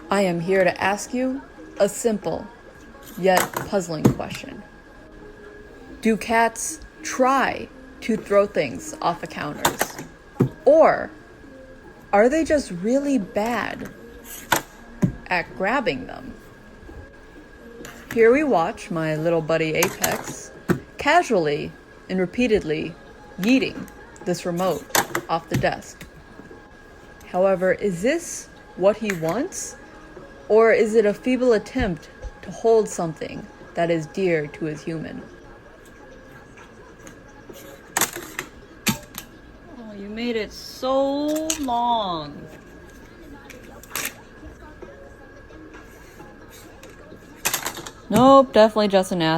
I am here to ask you a simple yet puzzling question. Do cats try to throw things off the counters? Or are they just really bad at grabbing them? Here we watch my little buddy Apex casually and repeatedly yeeting this remote off the desk. However, is this what he wants? Or is it a feeble attempt to hold something that is dear to his human? Oh, you made it so long. Nope, definitely just an ass.